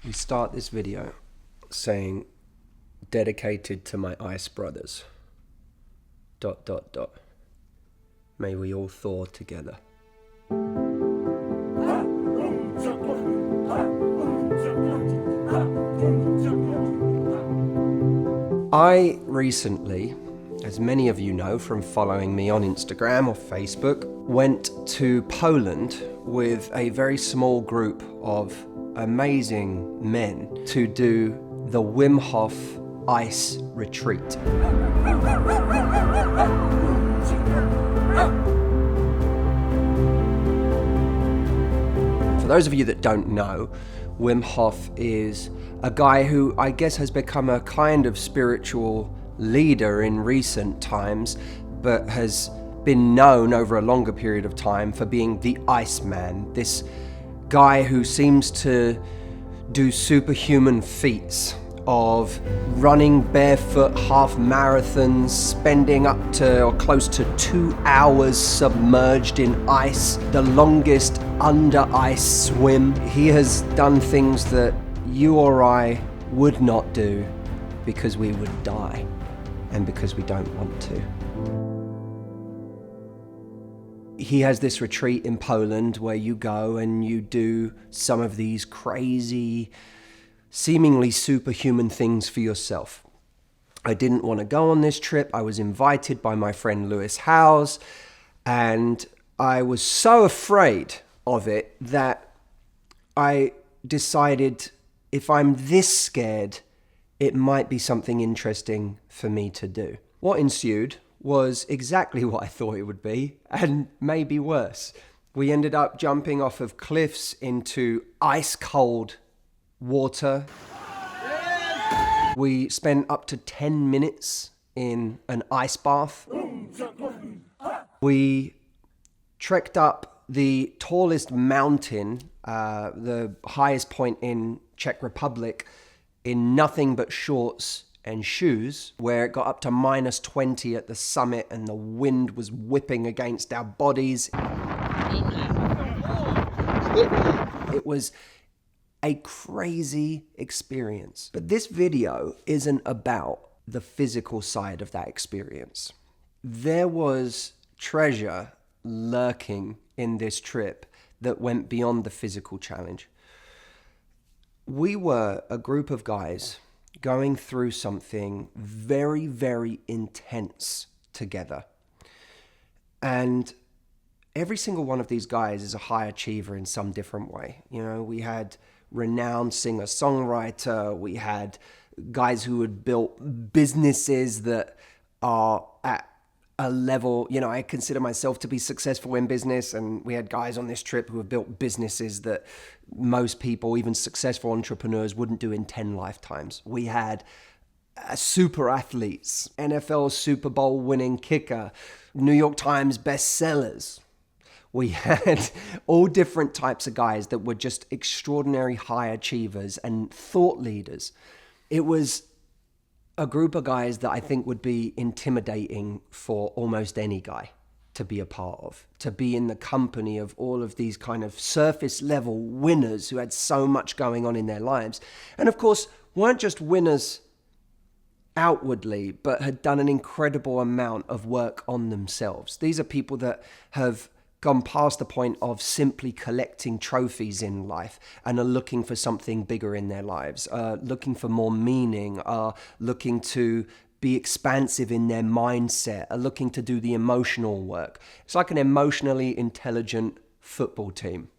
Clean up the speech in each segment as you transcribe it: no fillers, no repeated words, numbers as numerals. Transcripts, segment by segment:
We start this video saying, dedicated to my ice brothers. ... May we all thaw together. I recently, as many of you know from following me on Instagram or Facebook, went to Poland with a very small group of amazing men to do the Wim Hof ice retreat. For those of you that don't know, Wim Hof is a guy who I guess has become a kind of spiritual leader in recent times, but has been known over a longer period of time for being the Iceman, this guy who seems to do superhuman feats of running barefoot half marathons, spending up to or close to 2 hours submerged in ice, the longest under ice swim. He has done things that you or I would not do because we would die and because we don't want to. He has this retreat in Poland where you go and you do some of these crazy, seemingly superhuman things for yourself. I didn't want to go on this trip. I was invited by my friend Lewis Howes, and I was so afraid of it that I decided if I'm this scared, it might be something interesting for me to do. What ensued was exactly what I thought it would be, and maybe worse. We ended up jumping off of cliffs into ice cold water. We spent up to 10 minutes in an ice bath. We trekked up the tallest mountain, the highest point in Czech Republic, in nothing but shorts and shoes, where it got up to -20 at the summit and the wind was whipping against our bodies. It was a crazy experience. But this video isn't about the physical side of that experience. There was treasure lurking in this trip that went beyond the physical challenge. We were a group of guys going through something very, very intense together. And every single one of these guys is a high achiever in some different way. You know, we had renowned singer-songwriter, we had guys who had built businesses that are at a level, you know, I consider myself to be successful in business, and we had guys on this trip who have built businesses that most people, even successful entrepreneurs, wouldn't do in 10 lifetimes. We had super athletes, NFL Super Bowl winning kicker, New York Times bestsellers. We had all different types of guys that were just extraordinary high achievers and thought leaders. It was a group of guys that I think would be intimidating for almost any guy to be a part of, to be in the company of all of these kind of surface level winners who had so much going on in their lives. And of course, weren't just winners outwardly, but had done an incredible amount of work on themselves. These are people that have gone past the point of simply collecting trophies in life and are looking for something bigger in their lives, looking for more meaning, are looking to be expansive in their mindset, are looking to do the emotional work. It's like an emotionally intelligent football team.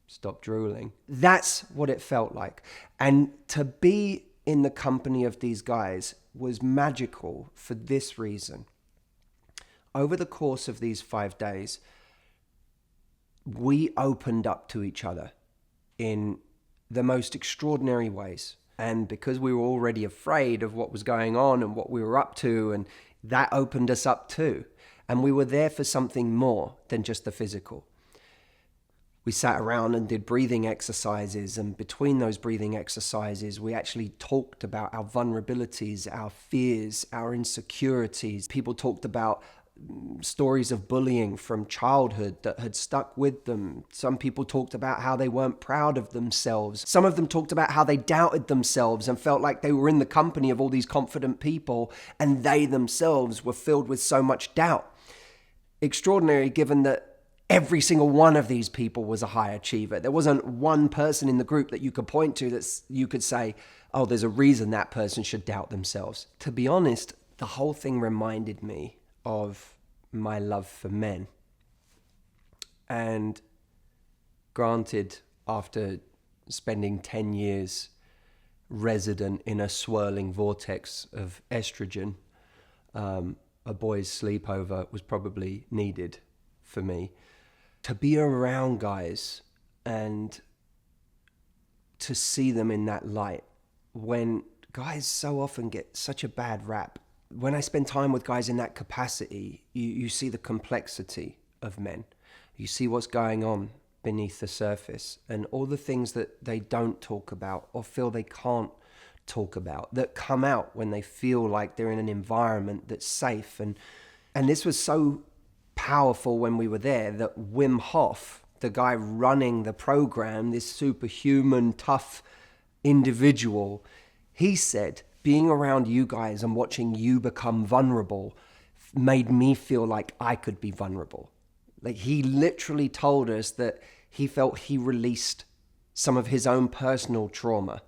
Stop drooling. That's what it felt like. And to be in the company of these guys was magical for this reason. Over the course of these 5 days, we opened up to each other in the most extraordinary ways. And because we were already afraid of what was going on and what we were up to, and that opened us up too. And we were there for something more than just the physical. We sat around and did breathing exercises, and between those breathing exercises, we actually talked about our vulnerabilities, our fears, our insecurities. People talked about stories of bullying from childhood that had stuck with them. Some people talked about how they weren't proud of themselves. Some of them talked about how they doubted themselves and felt like they were in the company of all these confident people and they themselves were filled with so much doubt. Extraordinary, given that every single one of these people was a high achiever. There wasn't one person in the group that you could point to that you could say, oh, there's a reason that person should doubt themselves. To be honest, the whole thing reminded me of my love for men. And granted, after spending 10 years resident in a swirling vortex of estrogen, a boys' sleepover was probably needed for me. To be around guys and to see them in that light, when guys so often get such a bad rap. When I spend time with guys in that capacity, you see the complexity of men. You see what's going on beneath the surface and all the things that they don't talk about or feel they can't talk about that come out when they feel like they're in an environment that's safe. And this was so powerful when we were there that Wim Hof, the guy running the program, this superhuman, tough individual, he said, being around you guys and watching you become vulnerable made me feel like I could be vulnerable. Like, he literally told us that he felt he released some of his own personal trauma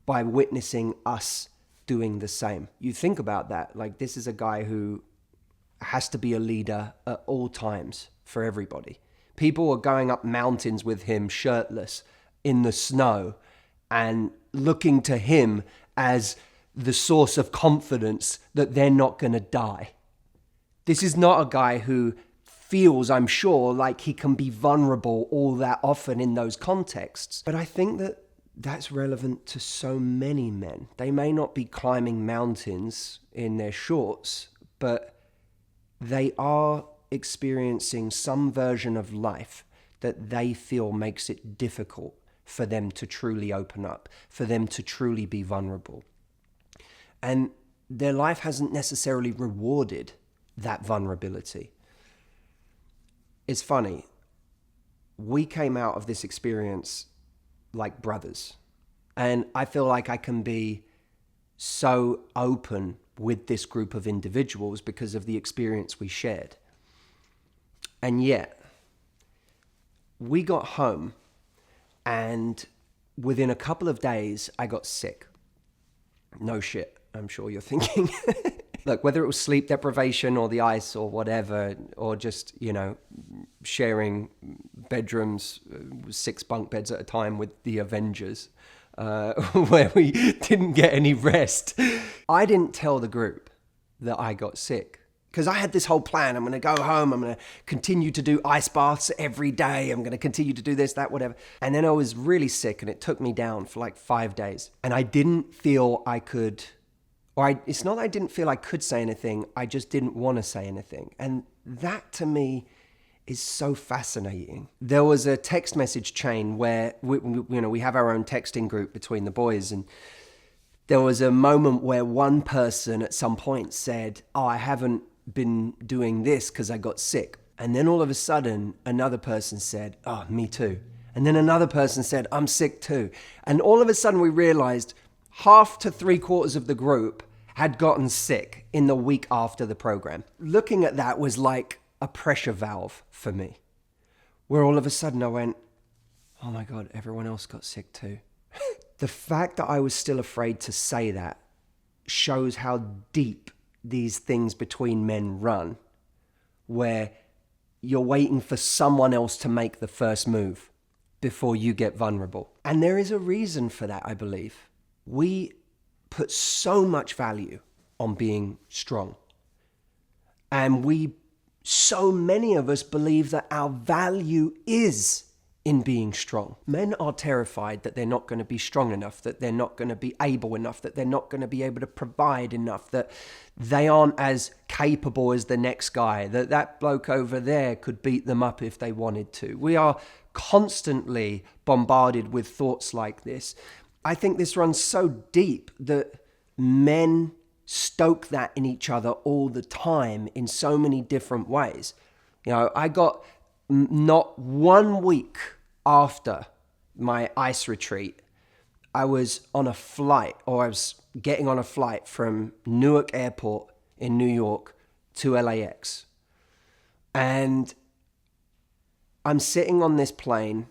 by witnessing us doing the same. You think about that, like, this is a guy who has to be a leader at all times for everybody. People are going up mountains with him shirtless in the snow and looking to him as the source of confidence that they're not going to die. This is not a guy who feels, I'm sure, like he can be vulnerable all that often in those contexts. But I think that that's relevant to so many men. They may not be climbing mountains in their shorts, but they are experiencing some version of life that they feel makes it difficult for them to truly open up, for them to truly be vulnerable. And their life hasn't necessarily rewarded that vulnerability. It's funny. We came out of this experience like brothers. And I feel like I can be so open with this group of individuals because of the experience we shared. And yet, we got home and within a couple of days, I got sick. No shit, I'm sure you're thinking. Look, whether it was sleep deprivation or the ice or whatever, or just, sharing bedrooms, 6 bunk beds at a time with the Avengers, where we didn't get any rest. I didn't tell the group that I got sick because I had this whole plan. I'm going to go home. I'm going to continue to do ice baths every day. I'm going to continue to do this, that, whatever. And then I was really sick and it took me down for like 5 days. And I didn't feel I could, it's not that I didn't feel I could say anything. I just didn't want to say anything. And that to me is so fascinating. There was a text message chain where we have our own texting group between the boys, and there was a moment where one person at some point said, "Oh, I haven't been doing this because I got sick." And then all of a sudden, another person said, "Oh, me too." And then another person said, "I'm sick too." And all of a sudden we realized half to 3/4 of the group had gotten sick in the week after the program. Looking at that was like a pressure valve for me, where all of a sudden I went, oh my God, everyone else got sick too. The fact that I was still afraid to say that shows how deep these things between men run, where you're waiting for someone else to make the first move before you get vulnerable. And there is a reason for that, I believe. We put so much value on being strong. And so many of us believe that our value is in being strong. Men are terrified that they're not going to be strong enough, that they're not going to be able enough, that they're not going to be able to provide enough, that they aren't as capable as the next guy, that bloke over there could beat them up if they wanted to. We are constantly bombarded with thoughts like this. I think this runs so deep that men stoke that in each other all the time in so many different ways. You know, I got not 1 week after my ice retreat, I was on a flight, or I was getting on a flight from Newark Airport in New York to LAX. And I'm sitting on this plane,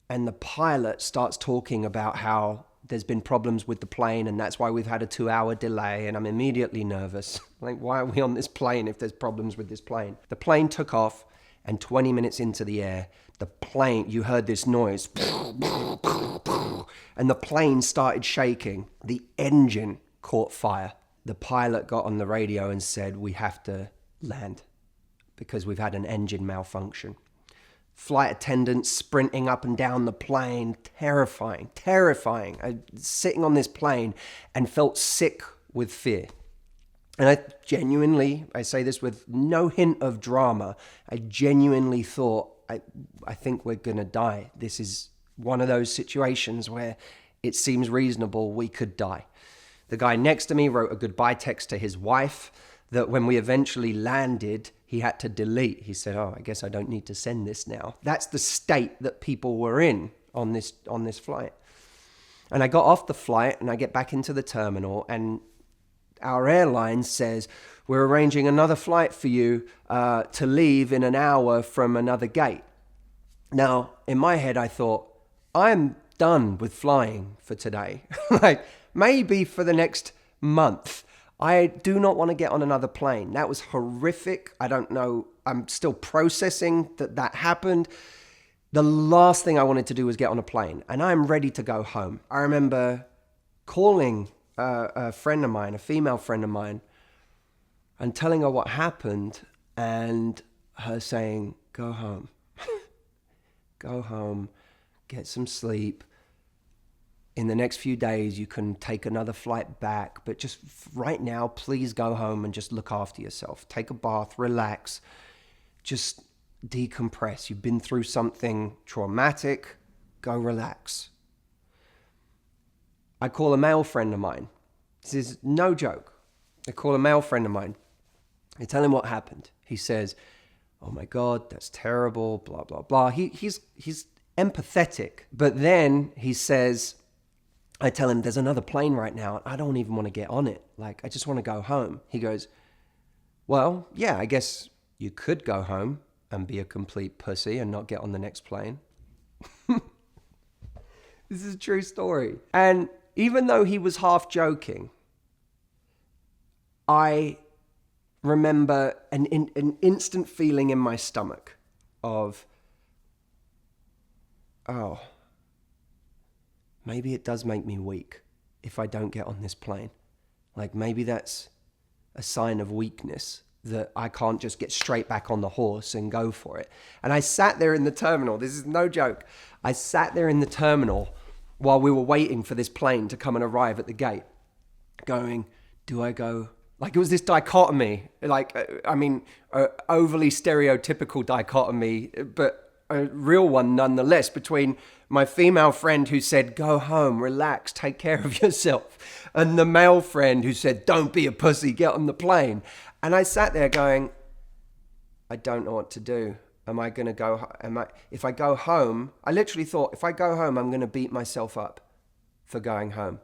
and the pilot starts talking about how there's been problems with the plane, and that's why we've had a 2-hour delay. And I'm immediately nervous. Like, why are we on this plane if there's problems with this plane? The plane took off, and 20 minutes into the air, the plane, you heard this noise, and the plane started shaking. The engine caught fire. The pilot got on the radio and said, we have to land because we've had an engine malfunction. Flight attendants sprinting up and down the plane, terrifying. I was sitting on this plane and felt sick with fear. And I say this with no hint of drama, I genuinely thought, I think we're going to die. This is one of those situations where it seems reasonable we could die. The guy next to me wrote a goodbye text to his wife that when we eventually landed, he had to delete. He said, I guess I don't need to send this now. That's the state that people were in on this flight. And I got off the flight and I get back into the terminal, and our airline says, we're arranging another flight for you to leave in an hour from another gate. Now, in my head, I thought, I'm done with flying for today. Like, maybe for the next month. I do not want to get on another plane. That was horrific. I don't know. I'm still processing that happened. The last thing I wanted to do was get on a plane, and I'm ready to go home. I remember calling a friend of mine, a female friend of mine, and telling her what happened, and her saying, go home. Go home, get some sleep. In the next few days, you can take another flight back, but just right now, please go home and just look after yourself. Take a bath, relax, just decompress. You've been through something traumatic, go relax. I call a male friend of mine. This is no joke. I call a male friend of mine. I tell him what happened. He says, oh my God, that's terrible, blah, blah, blah. He's empathetic. But then he says, I tell him there's another plane right now. I don't even want to get on it. Like, I just want to go home. He goes, well, yeah, I guess you could go home and be a complete pussy and not get on the next plane. This is a true story. And even though he was half joking, I remember an instant feeling in my stomach of, oh, maybe it does make me weak if I don't get on this plane. Like, maybe that's a sign of weakness, that I can't just get straight back on the horse and go for it. And I sat there in the terminal. This is no joke. I sat there in the terminal while we were waiting for this plane to come and arrive at the gate, going, do I go? Like, it was this dichotomy, like, overly stereotypical dichotomy, but a real one nonetheless, between my female friend who said, go home, relax, take care of yourself, and the male friend who said, don't be a pussy, get on the plane. And I sat there going, I don't know what to do. Am I going to go? If I go home, I literally thought, if I go home, I'm going to beat myself up for going home.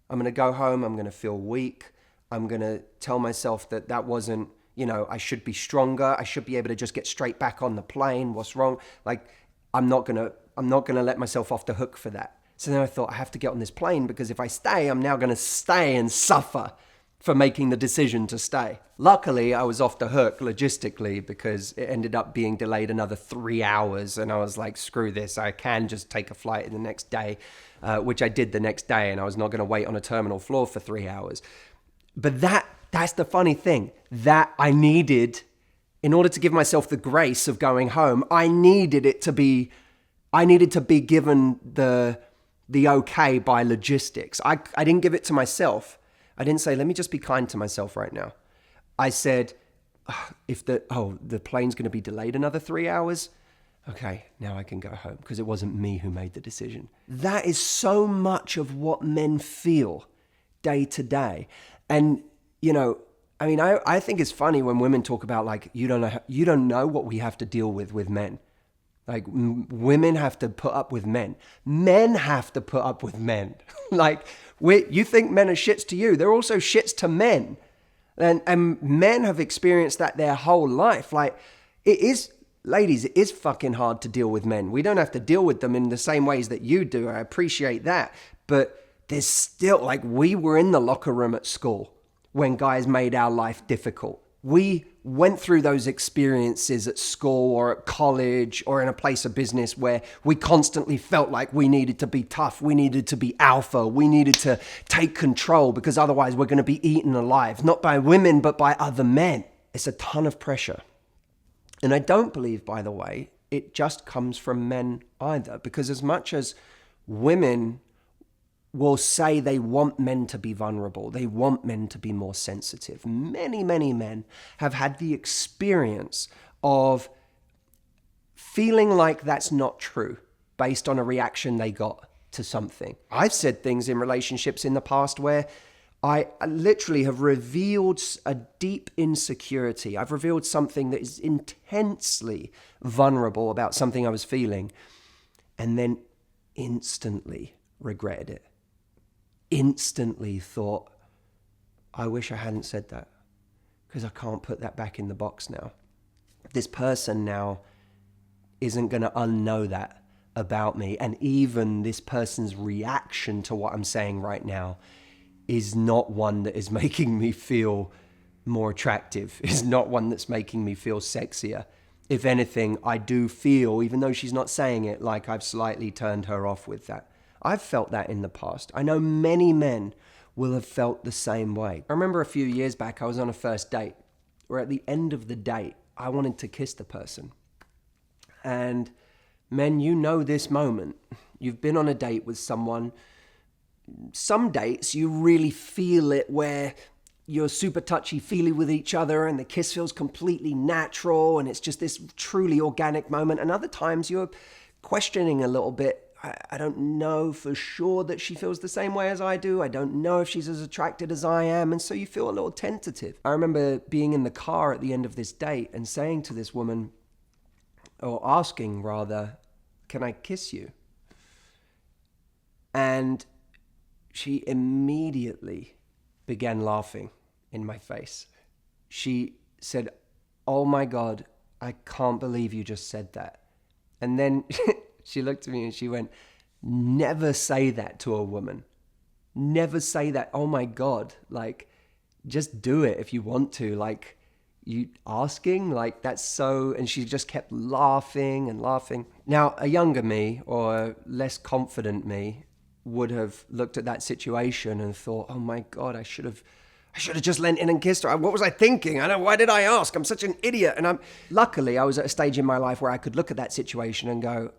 I'm going to go home, I'm going to feel weak. I'm going to tell myself that wasn't, I should be stronger. I should be able to just get straight back on the plane. What's wrong? Like, I'm not going to let myself off the hook for that. So then I thought, I have to get on this plane, because if I stay, I'm now going to stay and suffer for making the decision to stay. Luckily, I was off the hook logistically, because it ended up being delayed another 3 hours. And I was like, screw this. I can just take a flight in the next day, which I did the next day. And I was not going to wait on a terminal floor for 3 hours. But that's the funny thing, that I needed, in order to give myself the grace of going home, I needed to be given the okay by logistics. I didn't give it to myself. I didn't say, let me just be kind to myself right now. I said, if the plane's going to be delayed another 3 hours, okay, now I can go home, because it wasn't me who made the decision. That is so much of what men feel day to day. And you know, I mean, I think it's funny when women talk about like, you don't know what we have to deal with men. Like women have to put up with men. Men have to put up with men. Like you think men are shits to you. They're also shits to men. And men have experienced that their whole life. Like it is, ladies, it is fucking hard to deal with men. We don't have to deal with them in the same ways that you do. I appreciate that. But there's still, like, we were in the locker room at school when guys made our life difficult. We went through those experiences at school or at college or in a place of business where we constantly felt like we needed to be tough, we needed to be alpha, we needed to take control because otherwise we're going to be eaten alive, not by women, but by other men. It's a ton of pressure. And I don't believe, by the way, it just comes from men either, because as much as women will say they want men to be vulnerable, they want men to be more sensitive, many, many men have had the experience of feeling like that's not true based on a reaction they got to something. I've said things in relationships in the past where I literally have revealed a deep insecurity. I've revealed something that is intensely vulnerable about something I was feeling, and then instantly regretted it. Instantly thought, I wish I hadn't said that because I can't put that back in the box now. This person now isn't going to unknow that about me. And even this person's reaction to what I'm saying right now is not one that is making me feel more attractive, is not one that's making me feel sexier. If anything, I do feel, even though she's not saying it, like I've slightly turned her off with that. I've felt that in the past. I know many men will have felt the same way. I remember a few years back, I was on a first date where at the end of the date, I wanted to kiss the person. And men, you know this moment. You've been on a date with someone. Some dates, you really feel it where you're super touchy-feely with each other and the kiss feels completely natural and it's just this truly organic moment. And other times you're questioning a little bit. I don't know for sure that she feels the same way as I do. I don't know if she's as attracted as I am. And so you feel a little tentative. I remember being in the car at the end of this date and saying to this woman, or asking rather, can I kiss you? And she immediately began laughing in my face. She said, oh my God, I can't believe you just said that. And then she looked at me and she went, never say that to a woman. Never say that. Oh my God. Like, just do it if you want to. Like, you asking, like, that's so... And she just kept laughing and laughing. Now, a younger me or less confident me would have looked at that situation and thought, oh my God, I should have just leant in and kissed her. What was I thinking? Why did I ask? I'm such an idiot. And luckily, I was at a stage in my life where I could look at that situation and go,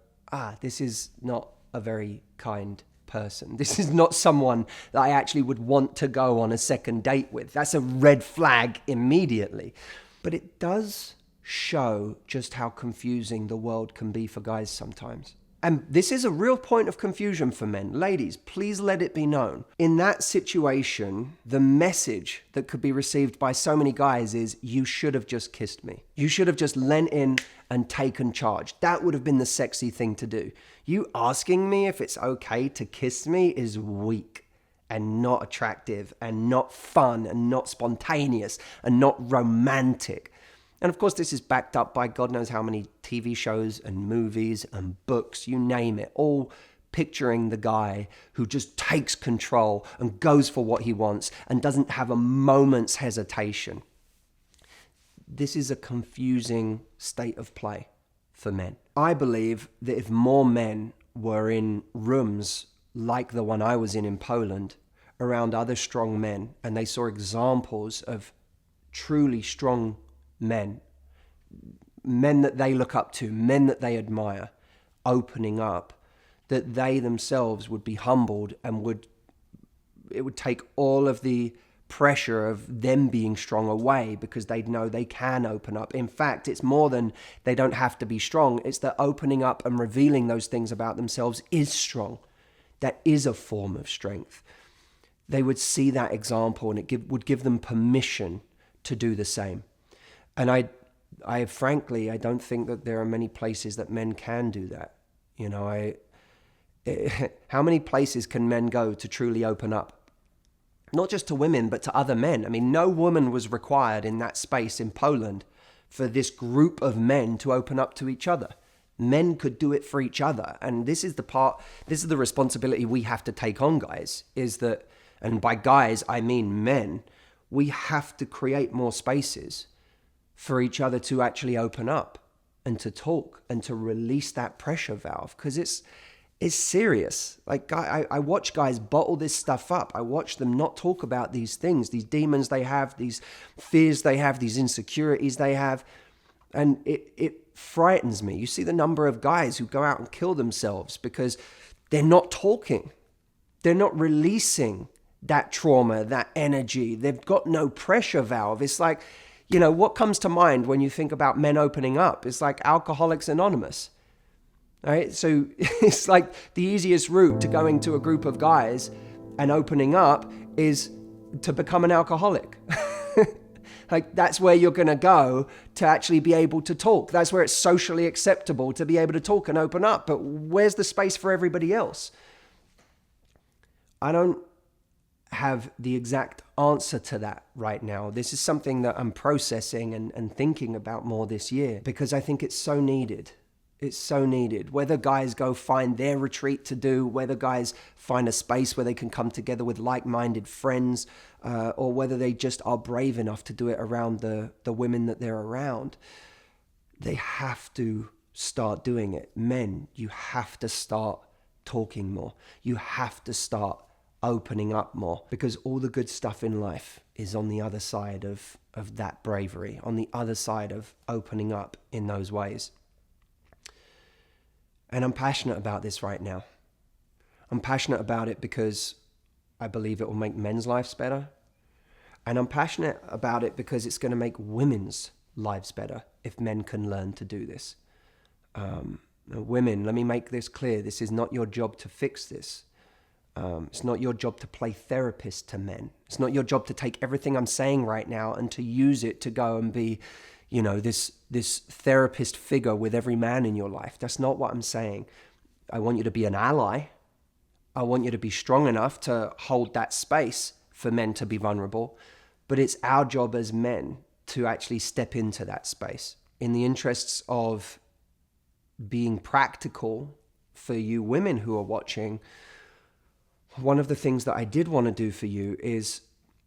this is not a very kind person. This is not someone that I actually would want to go on a second date with. That's a red flag immediately. But it does show just how confusing the world can be for guys sometimes. And this is a real point of confusion for men. Ladies, please let it be known. In that situation, the message that could be received by so many guys is, you should have just kissed me. You should have just leant in and taken charge. That would have been the sexy thing to do. You asking me if it's okay to kiss me is weak and not attractive and not fun and not spontaneous and not romantic. And of course, this is backed up by God knows how many TV shows and movies and books, you name it, all picturing the guy who just takes control and goes for what he wants and doesn't have a moment's hesitation. This is a confusing state of play for men. I believe that if more men were in rooms like the one I was in Poland, around other strong men, and they saw examples of truly strong men that they look up to, men that they admire, opening up, that they themselves would be humbled and it would take all of the pressure of them being strong away because they'd know they can open up. In fact, it's more than they don't have to be strong. It's that opening up and revealing those things about themselves is strong. That is a form of strength. they would see that example, and would give them permission to do the same. And I frankly, I don't think that there are many places that men can do that. You know, how many places can men go to truly open up? Not just to women, but to other men. I mean, no woman was required in that space in Poland for this group of men to open up to each other. Men could do it for each other. And this is the responsibility we have to take on, guys, is that, and by guys, I mean men, we have to create more spaces for each other to actually open up and to talk and to release that pressure valve, because it's serious. Like, I watch guys bottle this stuff up. I watch them not talk about these things, these demons they have, these fears they have, these insecurities they have. And it frightens me. You see the number of guys who go out and kill themselves because they're not talking. They're not releasing that trauma, that energy. They've got no pressure valve. It's like, you know, what comes to mind when you think about men opening up? It's like Alcoholics Anonymous. All right, so it's like the easiest route to going to a group of guys and opening up is to become an alcoholic. Like, that's where you're going to go to actually be able to talk. That's where it's socially acceptable to be able to talk and open up. But where's the space for everybody else? I don't have the exact answer to that right now. This is something that I'm processing and thinking about more this year, because I think it's so needed. It's so needed. Whether guys go find their retreat to do, whether guys find a space where they can come together with like-minded friends, or whether they just are brave enough to do it around the women that they're around, they have to start doing it. Men, you have to start talking more. You have to start opening up more, because all the good stuff in life is on the other side of that bravery, on the other side of opening up in those ways. And I'm passionate about this right now. I'm passionate about it because I believe it will make men's lives better. And I'm passionate about it because it's going to make women's lives better if men can learn to do this. Women, let me make this clear. This is not your job to fix this. It's not your job to play therapist to men. It's not your job to take everything I'm saying right now and to use it to go and be, you know, this therapist figure with every man in your life. That's not what I'm saying. I want you to be an ally. I want you to be strong enough to hold that space for men to be vulnerable. But it's our job as men to actually step into that space. In the interests of being practical for you women who are watching, one of the things that I did want to do for you is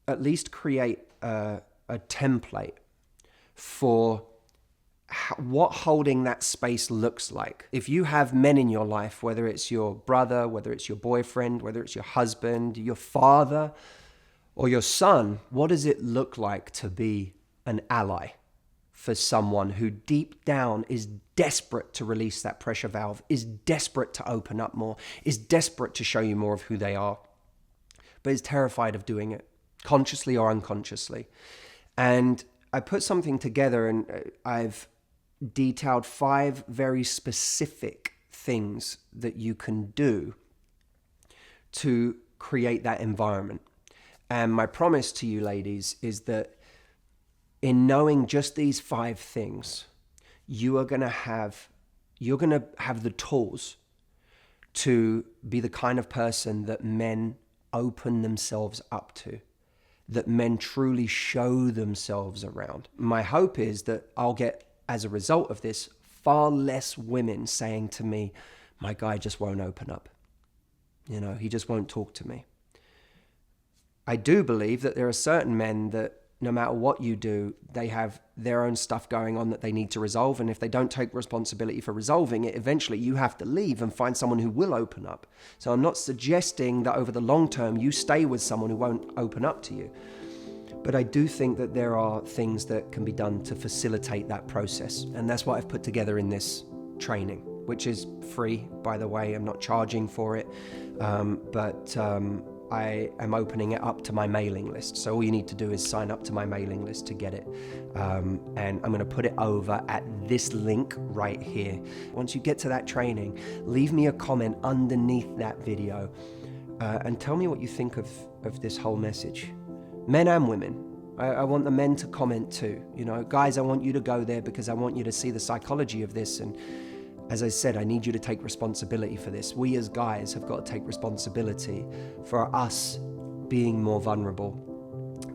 at least create a template for what holding that space looks like. If you have men in your life, whether it's your brother, whether it's your boyfriend, whether it's your husband, your father, or your son, what does it look like to be an ally for someone who deep down is desperate to release that pressure valve, is desperate to open up more, is desperate to show you more of who they are, but is terrified of doing it, consciously or unconsciously? And I put something together, and I've detailed 5 very specific things that you can do to create that environment. And my promise to you, ladies, is that in knowing just these 5 things, you're going to have the tools to be the kind of person that men open themselves up to, that men truly show themselves around. My hope is that I'll get, as a result of this, far less women saying to me, my guy just won't open up. You know, he just won't talk to me. I do believe that there are certain men that no matter what you do, they have their own stuff going on that they need to resolve. And if they don't take responsibility for resolving it, eventually you have to leave and find someone who will open up. So I'm not suggesting that over the long term, you stay with someone who won't open up to you. But I do think that there are things that can be done to facilitate that process. And that's what I've put together in this training, which is free, by the way. I'm not charging for it. But I am opening it up to my mailing list. So all you need to do is sign up to my mailing list to get it. And I'm going to put it over at this link right here. Once you get to that training, leave me a comment underneath that video and tell me what you think of this whole message. Men and women. I want the men to comment too. You know, guys, I want you to go there because I want you to see the psychology of this. And as I said, I need you to take responsibility for this. We as guys have got to take responsibility for us being more vulnerable.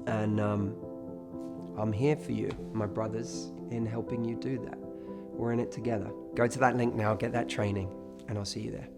And I'm here for you, my brothers, in helping you do that. We're in it together. Go to that link now, get that training, and I'll see you there.